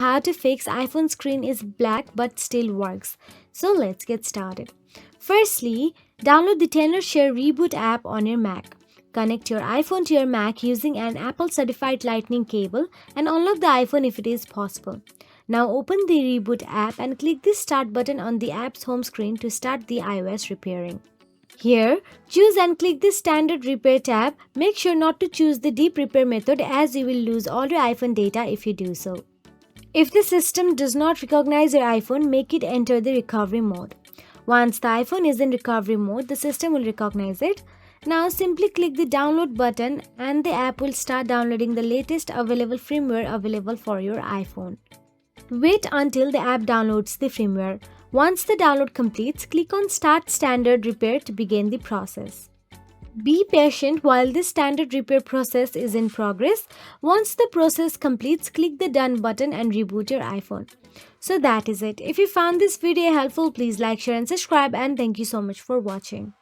how to fix iPhone screen is black but still works. So let's get started. Firstly, download the TenorShare Reboot app on your Mac. Connect your iPhone to your Mac using an Apple certified Lightning cable and unlock the iPhone if it is possible. Now open the Reboot app and click the Start button on the app's home screen to start the iOS repairing. Here, choose and click the Standard Repair tab. Make sure not to choose the Deep Repair method as you will lose all your iPhone data if you do so. If the system does not recognize your iPhone, make it enter the recovery mode. Once the iPhone is in recovery mode, the system will recognize it. Now simply click the download button and the app will start downloading the latest available firmware available for your iPhone. Wait until the app downloads the firmware. Once the download completes, click on Start Standard Repair to begin the process. Be patient while this standard repair process is in progress. Once the process completes, click the Done button and reboot your iPhone. So that is it. If you found this video helpful, please like, share and subscribe, and thank you so much for watching.